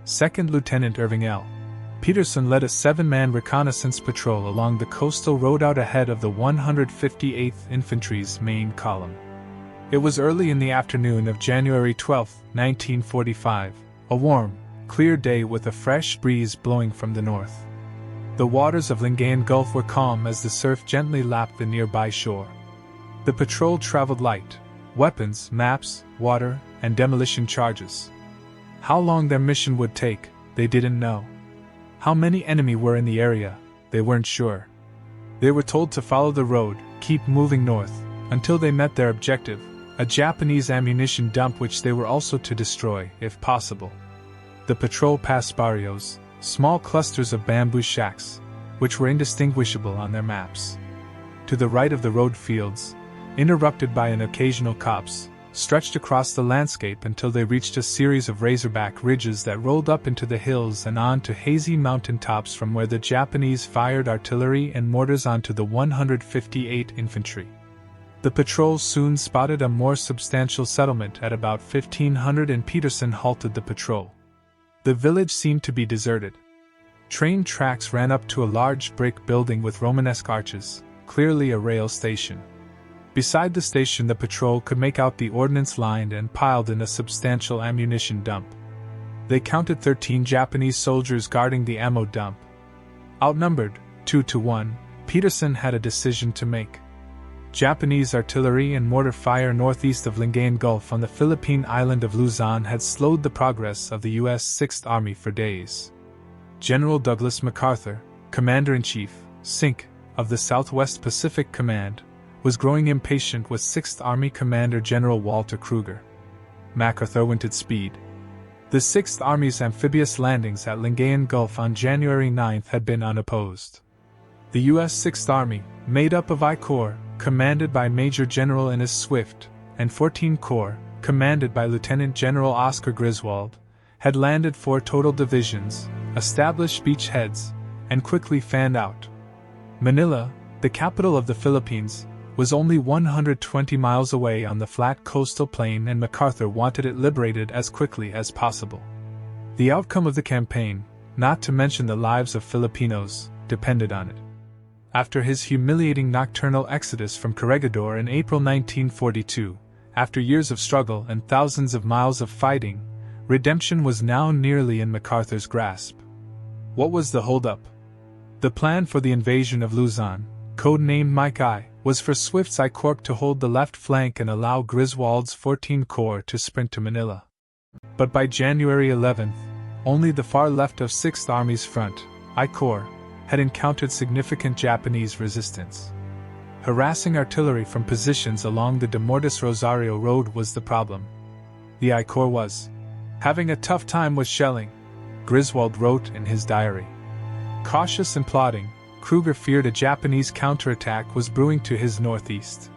2nd Lieutenant Erving L. Peterson led a 7-man reconnaissance patrol along the coastal road out ahead of the 158th Infantry's main column. It was early in the afternoon of January 12, 1945, a warm, clear day with a fresh breeze blowing from the north. The waters of Lingayen Gulf were calm as the surf gently lapped the nearby shore. The patrol traveled light: weapons, maps, water, and demolition charges. How long their mission would take, they didn't know. How many enemy were in the area, they weren't sure. They were told to follow the road, keep moving north, until they met their objective, a Japanese ammunition dump which they were also to destroy, if possible. The patrol passed barrios, small clusters of bamboo shacks, which were indistinguishable on their maps. To the right of the road, fields, interrupted by an occasional copse, stretched across the landscape until they reached a series of razorback ridges that rolled up into the hills and on to hazy mountain tops from where the Japanese fired artillery and mortars onto the 158th Infantry. The patrol soon spotted a more substantial settlement at about 1500 and Peterson halted the patrol. The village seemed to be deserted. Train tracks ran up to a large brick building with Romanesque arches, clearly a rail station. Beside the station, the patrol could make out the ordnance lined and piled in a substantial ammunition dump. They counted 13 Japanese soldiers guarding the ammo dump. Outnumbered, 2-1, Peterson had a decision to make. Japanese artillery and mortar fire northeast of Lingayen Gulf on the Philippine island of Luzon had slowed the progress of the U.S. 6th Army for days. General Douglas MacArthur, Commander-in-Chief, SINC, of the Southwest Pacific Command, was growing impatient with 6th Army Commander General Walter Kruger. MacArthur wanted speed. The 6th Army's amphibious landings at Lingayen Gulf on January 9 had been unopposed. The U.S. 6th Army, made up of I Corps, commanded by Major General Innes Swift, and 14 Corps, commanded by Lieutenant General Oscar Griswold, had landed 4 total divisions, established beachheads, and quickly fanned out. Manila, the capital of the Philippines, was only 120 miles away on the flat coastal plain, and MacArthur wanted it liberated as quickly as possible. The outcome of the campaign, not to mention the lives of Filipinos, depended on it. After his humiliating nocturnal exodus from Corregidor in April 1942, after years of struggle and thousands of miles of fighting, redemption was now nearly in MacArthur's grasp. What was the holdup? The plan for the invasion of Luzon, codenamed Mike I, was for Swift's I Corps to hold the left flank and allow Griswold's 14 Corps to sprint to Manila. But by January 11th, only the far left of 6th Army's front, I Corps, had encountered significant Japanese resistance. Harassing artillery from positions along the De Mortis Rosario Road was the problem. The I Corps was having a tough time with shelling, Griswold wrote in his diary. Cautious and plodding, Kruger feared a Japanese counterattack was brewing to his northeast.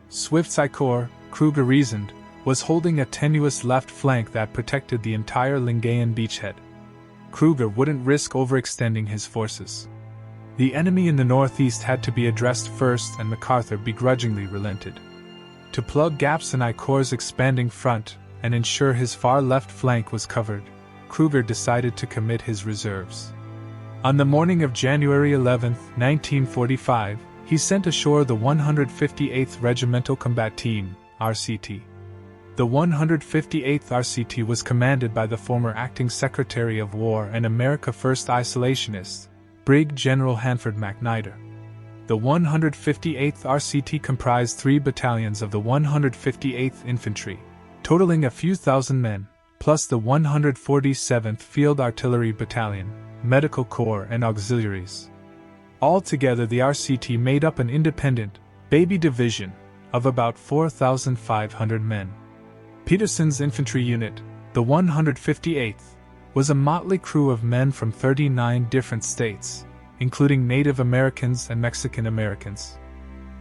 Swift's I Corps, Kruger reasoned, was holding a tenuous left flank that protected the entire Lingayen beachhead. Kruger wouldn't risk overextending his forces. The enemy in the northeast had to be addressed first, and MacArthur begrudgingly relented. To plug gaps in I Corps' expanding front and ensure his far left flank was covered, Kruger decided to commit his reserves. On the morning of January 11, 1945, he sent ashore the 158th Regimental Combat Team, RCT. The 158th RCT was commanded by the former Acting Secretary of War and America First isolationist, Brig General Hanford McNider. The 158th RCT comprised 3 battalions of the 158th Infantry, totaling a few thousand men, plus the 147th Field Artillery Battalion, Medical Corps and auxiliaries. Altogether, the RCT made up an independent, baby division of about 4,500 men. Peterson's infantry unit, the 158th, was a motley crew of men from 39 different states, including Native Americans and Mexican Americans.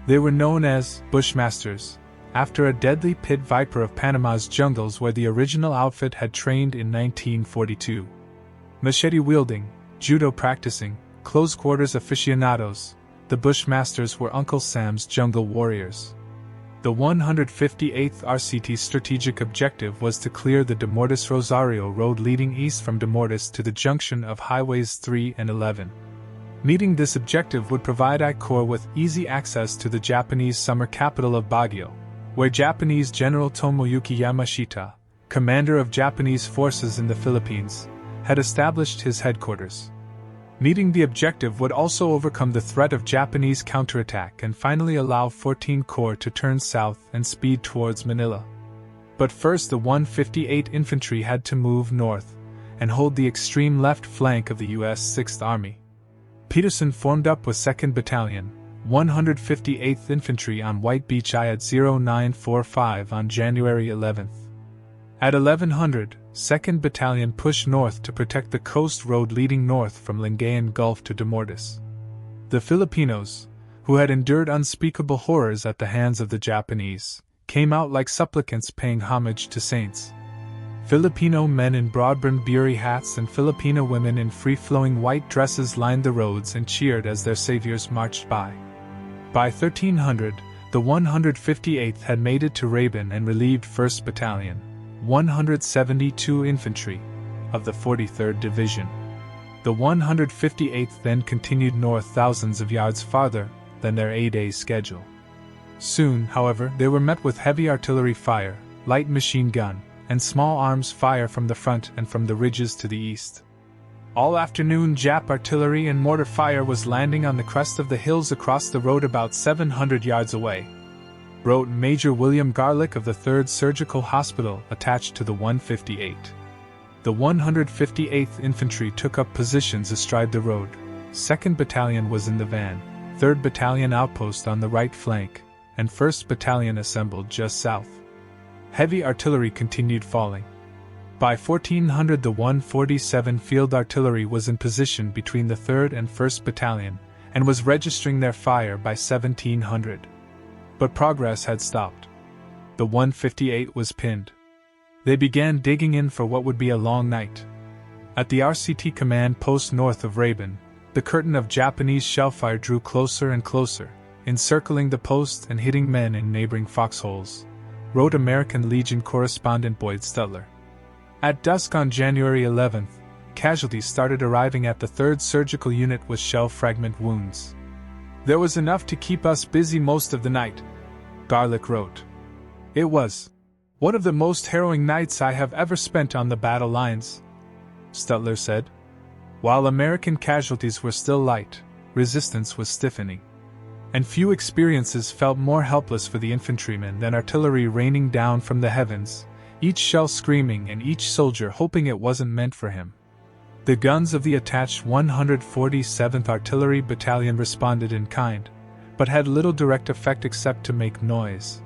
They were known as Bushmasters, after a deadly pit viper of Panama's jungles where the original outfit had trained in 1942. Machete-wielding, judo-practicing, close-quarters aficionados, the Bushmasters were Uncle Sam's jungle warriors. The 158th RCT's strategic objective was to clear the Demortis-Rosario road leading east from Demortis to the junction of Highways 3 and 11. Meeting this objective would provide I Corps with easy access to the Japanese summer capital of Baguio, where Japanese General Tomoyuki Yamashita, commander of Japanese forces in the Philippines, had established his headquarters. Meeting the objective would also overcome the threat of Japanese counterattack and finally allow 14 Corps to turn south and speed towards Manila. But first the 158th Infantry had to move north and hold the extreme left flank of the U.S. 6th Army. Peterson formed up with 2nd Battalion, 158th Infantry on White Beach IAD 0945 on January 11th. At 1100, 2nd Battalion pushed north to protect the coast road leading north from Lingayen Gulf to Demortis. The Filipinos, who had endured unspeakable horrors at the hands of the Japanese, came out like supplicants paying homage to saints. Filipino men in broad-brimmed buri hats and Filipino women in free-flowing white dresses lined the roads and cheered as their saviors marched by. By 1300, the 158th had made it to Rabin and relieved 1st Battalion, 172 Infantry, of the 43rd Division. The 158th then continued north thousands of yards farther than their 8-day schedule. Soon, however, they were met with heavy artillery fire, light machine gun, and small arms fire from the front and from the ridges to the east. All afternoon Jap artillery and mortar fire was landing on the crest of the hills across the road about 700 yards away, wrote Major William Garlick of the 3rd Surgical Hospital attached to the 158. The 158th Infantry took up positions astride the road. 2nd Battalion was in the van, 3rd Battalion outpost on the right flank, and 1st Battalion assembled just south. Heavy artillery continued falling. By 1400 the 147 Field Artillery was in position between the 3rd and 1st Battalion, and was registering their fire by 1700. But progress had stopped. The 158 was pinned. They began digging in for what would be a long night. At the RCT command post north of Rabin, the curtain of Japanese shellfire drew closer and closer, encircling the post and hitting men in neighboring foxholes, wrote American Legion correspondent Boyd Stutler. At dusk on January 11th, casualties started arriving at the 3rd Surgical Unit with shell fragment wounds. There was enough to keep us busy most of the night, Garlick wrote. It was one of the most harrowing nights I have ever spent on the battle lines, Stutler said. While American casualties were still light, resistance was stiffening. And few experiences felt more helpless for the infantrymen than artillery raining down from the heavens, each shell screaming and each soldier hoping it wasn't meant for him. The guns of the attached 147th Artillery Battalion responded in kind, but had little direct effect except to make noise.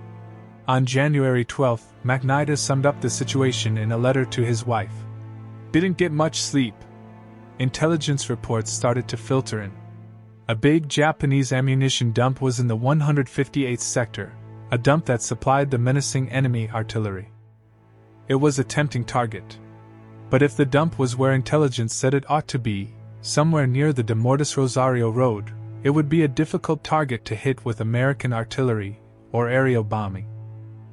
On January 12th, MacNider summed up the situation in a letter to his wife. Didn't get much sleep. Intelligence reports started to filter in. A big Japanese ammunition dump was in the 158th sector, a dump that supplied the menacing enemy artillery. It was a tempting target. But if the dump was where intelligence said it ought to be, somewhere near the Demortis-Rosario road, it would be a difficult target to hit with American artillery or aerial bombing.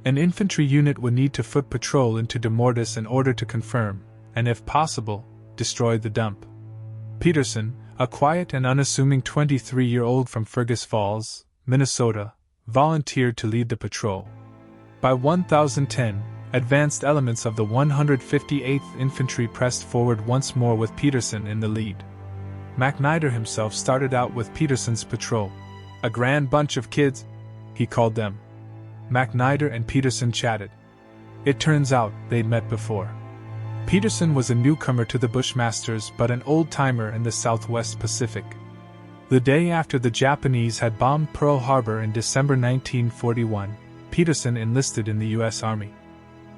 An infantry unit would need to foot patrol into Demortis in order to confirm, and if possible, destroy the dump. Peterson, a quiet and unassuming 23-year-old from Fergus Falls, Minnesota, volunteered to lead the patrol. By 1010, advanced elements of the 158th Infantry pressed forward once more with Peterson in the lead. MacNider himself started out with Peterson's patrol. A grand bunch of kids, he called them. MacNider and Peterson chatted. It turns out they'd met before. Peterson was a newcomer to the Bushmasters but an old-timer in the Southwest Pacific. The day after the Japanese had bombed Pearl Harbor in December 1941, Peterson enlisted in the U.S. Army.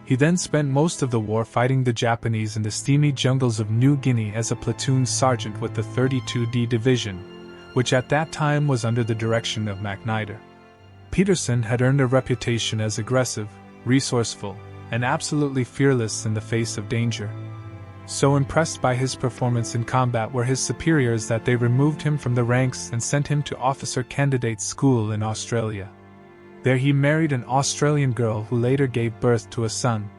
He then spent most of the war fighting the Japanese in the steamy jungles of New Guinea as a platoon sergeant with the 32D Division, which at that time was under the direction of MacNider. Peterson had earned a reputation as aggressive, resourceful, and absolutely fearless in the face of danger. So impressed by his performance in combat were his superiors that they removed him from the ranks and sent him to officer candidate school in Australia. There he married an Australian girl who later gave birth to a son.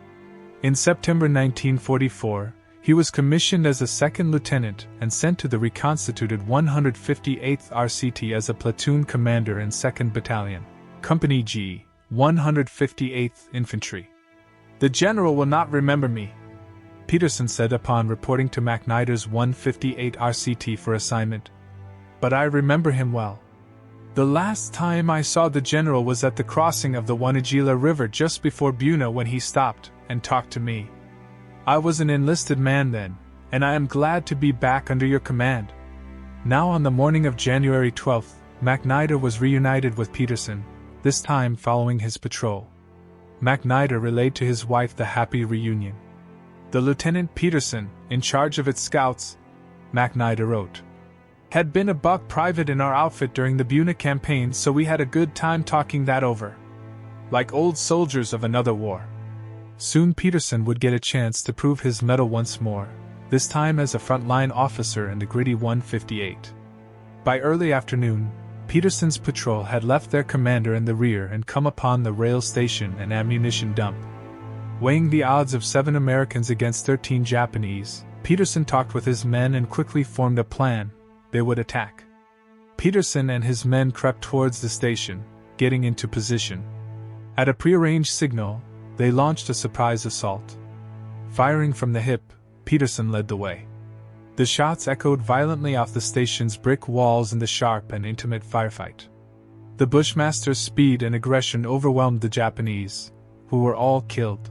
In September 1944, he was commissioned as a second lieutenant and sent to the reconstituted 158th RCT as a platoon commander in 2nd Battalion, Company G, 158th Infantry. "The general will not remember me," Peterson said upon reporting to MacNider's 158 RCT for assignment. "But I remember him well. The last time I saw the general was at the crossing of the Wanagila River just before Buna when he stopped and talked to me. I was an enlisted man then, and I am glad to be back under your command." Now on the morning of January 12th, MacNider was reunited with Peterson, this time following his patrol. MacNider relayed to his wife the happy reunion. "The Lieutenant Peterson, in charge of its scouts," MacNider wrote, "had been a buck private in our outfit during the Buna campaign, so we had a good time talking that over. Like old soldiers of another war." Soon Peterson would get a chance to prove his mettle once more, this time as a frontline officer in the gritty 158. By early afternoon, Peterson's patrol had left their commander in the rear and come upon the rail station and ammunition dump. Weighing the odds of 7 Americans against 13 Japanese, Peterson talked with his men and quickly formed a plan. They would attack. Peterson and his men crept towards the station, getting into position. At a prearranged signal, they launched a surprise assault. Firing from the hip, Peterson led the way. The shots echoed violently off the station's brick walls in the sharp and intimate firefight. The Bushmasters' speed and aggression overwhelmed the Japanese, who were all killed.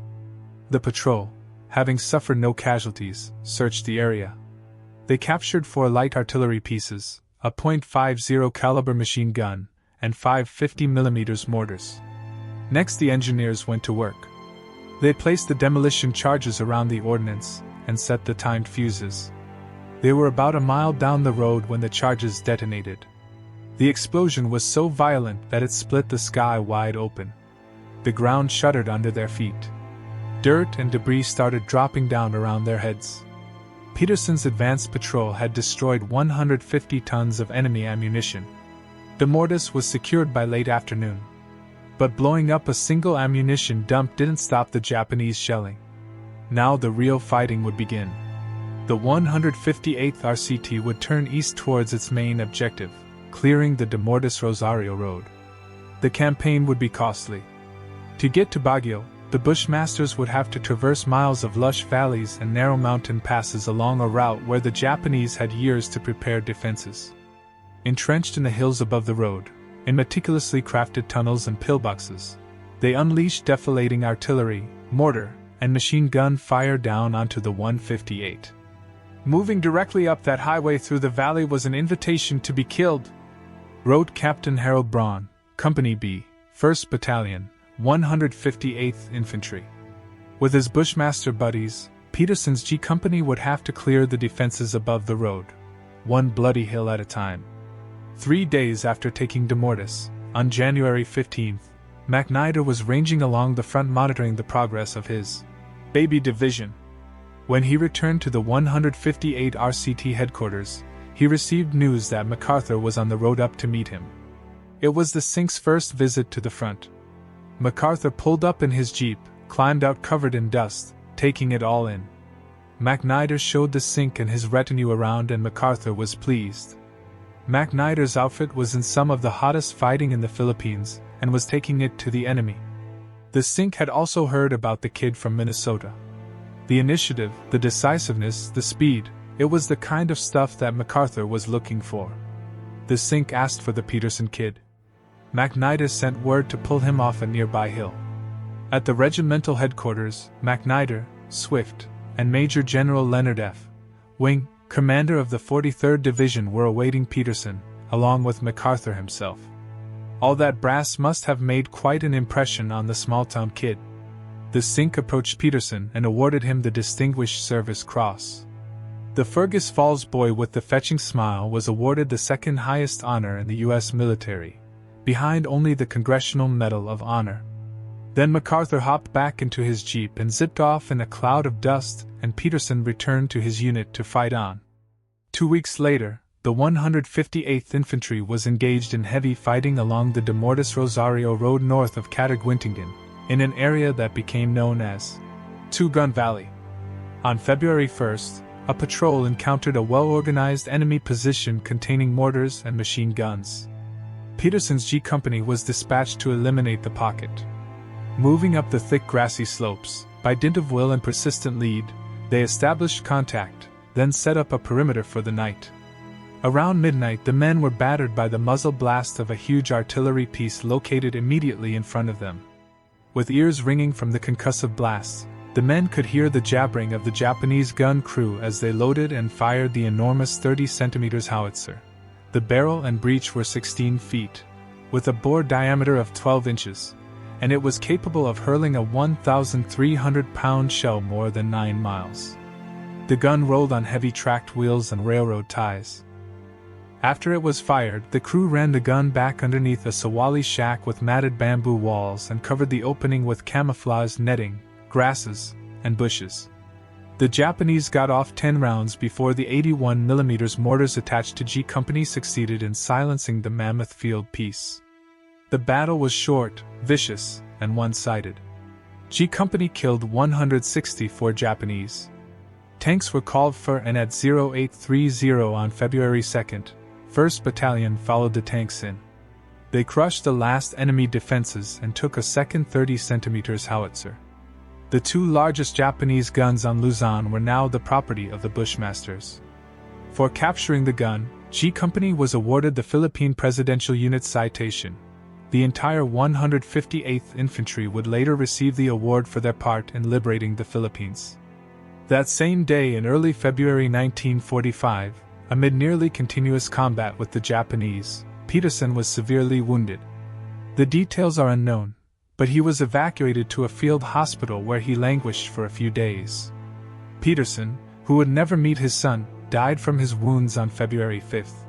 The patrol, having suffered no casualties, searched the area. They captured 4 light artillery pieces, a .50 caliber machine gun, and 5 50mm mortars. Next the engineers went to work. They placed the demolition charges around the ordnance, and set the timed fuses. They were about a mile down the road when the charges detonated. The explosion was so violent that it split the sky wide open. The ground shuddered under their feet. Dirt and debris started dropping down around their heads. Peterson's advanced patrol had destroyed 150 tons of enemy ammunition. The mortis was secured by late afternoon. But blowing up a single ammunition dump didn't stop the Japanese shelling. Now the real fighting would begin. The 158th RCT would turn east towards its main objective, clearing the De Mortis Rosario Road. The campaign would be costly. To get to Baguio, the Bushmasters would have to traverse miles of lush valleys and narrow mountain passes along a route where the Japanese had years to prepare defenses. Entrenched in the hills above the road, in meticulously crafted tunnels and pillboxes, they unleashed defilating artillery, mortar, and machine gun fire down onto the 158. Moving directly up that highway through the valley was an invitation to be killed, wrote Captain Harold Braun, Company B, 1st Battalion, 158th Infantry. With his Bushmaster buddies, Peterson's G Company would have to clear the defenses above the road, one bloody hill at a time. 3 days after taking De Mortis, on January 15th, MacNider was ranging along the front monitoring the progress of his baby division. When he returned to the 158 RCT headquarters, he received news that MacArthur was on the road up to meet him. It was the Sync's first visit to the front. MacArthur pulled up in his jeep, climbed out covered in dust, taking it all in. MacNider showed the Sync and his retinue around and MacArthur was pleased. MacNider's outfit was in some of the hottest fighting in the Philippines, and was taking it to the enemy. The Sync had also heard about the kid from Minnesota. The initiative, the decisiveness, the speed, it was the kind of stuff that MacArthur was looking for. The Sync asked for the Peterson kid. MacNider sent word to pull him off a nearby hill. At the regimental headquarters, MacNider, Swift, and Major General Leonard F. Wing, commander of the 43rd Division, were awaiting Peterson, along with MacArthur himself. All that brass must have made quite an impression on the small-town kid. The Sync approached Peterson and awarded him the Distinguished Service Cross. The Fergus Falls boy with the fetching smile was awarded the second highest honor in the U.S. military, behind only the Congressional Medal of Honor. Then MacArthur hopped back into his jeep and zipped off in a cloud of dust, and Peterson returned to his unit to fight on. 2 weeks later, the 158th Infantry was engaged in heavy fighting along the De Mortis Rosario Road north of Cataguintingan, in an area that became known as Two-Gun Valley. On February 1st, a patrol encountered a well-organized enemy position containing mortars and machine guns. Peterson's G Company was dispatched to eliminate the pocket. Moving up the thick grassy slopes, by dint of will and persistent lead, they established contact, then set up a perimeter for the night. Around midnight, the men were battered by the muzzle blast of a huge artillery piece located immediately in front of them. With ears ringing from the concussive blasts, the men could hear the jabbering of the Japanese gun crew as they loaded and fired the enormous 30-centimeter howitzer. The barrel and breech were 16 feet, with a bore diameter of 12 inches, and it was capable of hurling a 1,300-pound shell more than 9 miles. The gun rolled on heavy tracked wheels and railroad ties. After it was fired, the crew ran the gun back underneath a sawali shack with matted bamboo walls and covered the opening with camouflage netting, grasses, and bushes. The Japanese got off 10 rounds before the 81mm mortars attached to G Company succeeded in silencing the mammoth field piece. The battle was short, vicious, and one-sided. G Company killed 164 Japanese. Tanks were called for, and at 0830 on February 2nd, 1st Battalion followed the tanks in. They crushed the last enemy defenses and took a second 30-centimeter howitzer. The two largest Japanese guns on Luzon were now the property of the Bushmasters. For capturing the gun, G Company was awarded the Philippine Presidential Unit Citation. The entire 158th Infantry would later receive the award for their part in liberating the Philippines. That same day in early February 1945, amid nearly continuous combat with the Japanese, Peterson was severely wounded. The details are unknown, but he was evacuated to a field hospital where he languished for a few days. Peterson, who would never meet his son, died from his wounds on February 5th.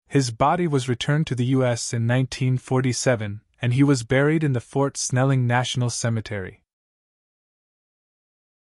His body was returned to the U.S. in 1947, and he was buried in the Fort Snelling National Cemetery.